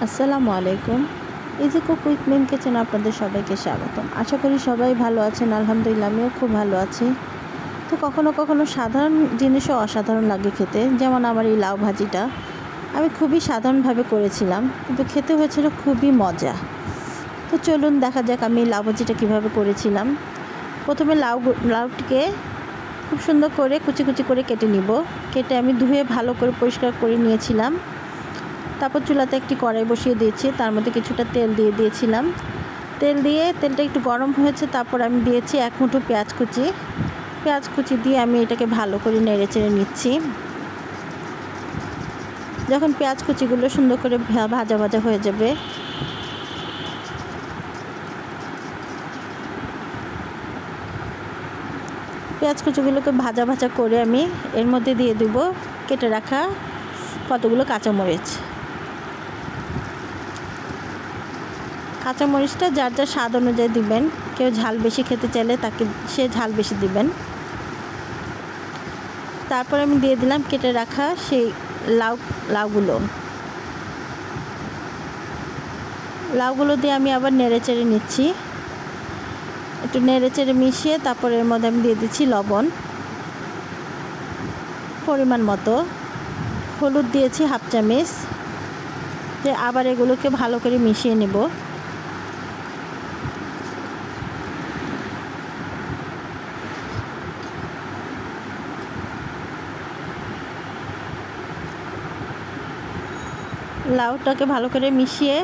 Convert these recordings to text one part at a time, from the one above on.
আসসালামু আলাইকুম। Easy cook with মিম কিচেনে আপনাদের সবাইকে স্বাগতম। আশা করি সবাই ভালো আছেন। আলহামদুলিল্লাহ আমিও খুব ভালো আছি। তো কখনো কখনো সাধারণ জিনিসও অসাধারণ লাগে খেতে, যেমন আমার এই লাউ ভাজিটা আমি খুবই সাধারণভাবে করেছিলাম, কিন্তু খেতে হয়েছিল খুবই মজা। তো চলুন দেখা যাক আমি লাউ ভাজিটা কীভাবে করেছিলাম। প্রথমে লাউটিকে খুব সুন্দর করে কুচি কুচি করে কেটে নিব। কেটে আমি ধুয়ে ভালো করে পরিষ্কার করে নিয়েছিলাম। তারপর চুলাতে একটি কড়াই বসিয়ে দিয়েছি, তার মধ্যে কিছুটা তেল দিয়ে দিয়েছিলাম। তেলটা একটু গরম হয়েছে, তারপর আমি দিয়েছি 1 মুঠো পেঁয়াজ কুচি দিয়ে আমি এটাকে ভালো করে নেড়ে চেড়ে নিচ্ছি। যখন পেঁয়াজ কুচিগুলো সুন্দর করে ভাজা ভাজা হয়ে যাবে, পেঁয়াজ কুচিগুলোকে ভাজা ভাজা করে আমি এর মধ্যে দিয়ে দেব কেটে রাখা কতগুলো কাঁচামরিচটা যার যার স্বাদ অনুযায়ী দিবেন। কেউ ঝাল বেশি খেতে চাইলে সে ঝাল বেশি দিবেন। তারপর আমি দিয়ে দিলাম কেটে রাখা সেই লাউগুলো দিয়ে আমি আবার নেড়ে চেড়ে নিচ্ছি। একটু নেড়ে চেড়ে মিশিয়ে তারপর এর মধ্যে আমি দিয়ে দিচ্ছি লবণ পরিমাণ মতো, হলুদ দিয়েছি 1/2 চামচ। আবার এগুলোকে ভালো করে মিশিয়ে নেব। লাউটাকে ভালো করে মিশিয়ে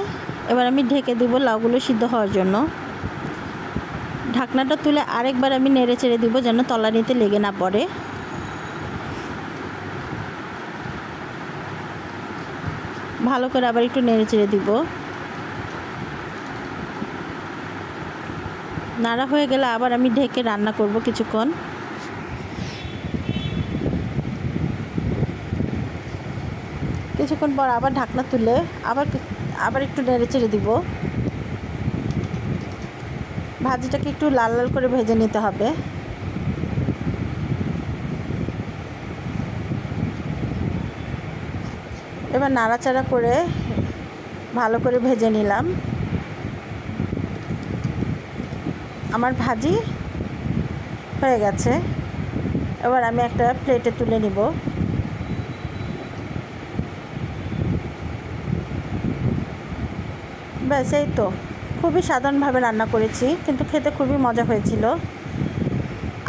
এবার আমি ঢেকে দেব লাউগুলো সিদ্ধ হওয়ার জন্য। ঢাকনাটা তুলে আরেকবার আমি নেড়ে চেড়ে দিব যেন তলানিতে লেগে না পড়ে। ভালো করে আবার একটু নেড়ে চেড়ে দিব। নাড়া হয়ে গেলে আবার আমি ঢেকে রান্না করব কিছুক্ষণ। কিছুক্ষণ পর আবার ঢাকনা তুলে আবার একটু নেড়ে চেড়ে দিব। ভাজিটাকে একটু লাল লাল করে ভেজে নিতে হবে। এবার নাড়াচাড়া করে ভালো করে ভেজে নিলাম। আমার ভাজি হয়ে গেছে। এবার আমি একটা প্লেটে তুলে নিব। ব্যাস, এই তো খুবই সাধারণভাবে রান্না করেছি, কিন্তু খেতে খুবই মজা হয়েছিল।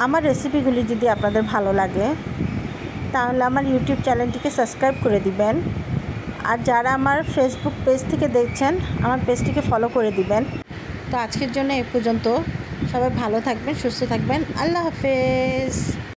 আমার রেসিপিগুলি যদি আপনাদের ভালো লাগে তাহলে আমার ইউটিউব চ্যানেলটিকে সাবস্ক্রাইব করে দিবেন। আর যারা আমার ফেসবুক পেজ থেকে দেখছেন আমার পেজটিকে ফলো করে দিবেন। তো আজকের জন্য এ পর্যন্ত। সবাই ভালো থাকবেন, সুস্থ থাকবেন। আল্লাহ হাফেজ।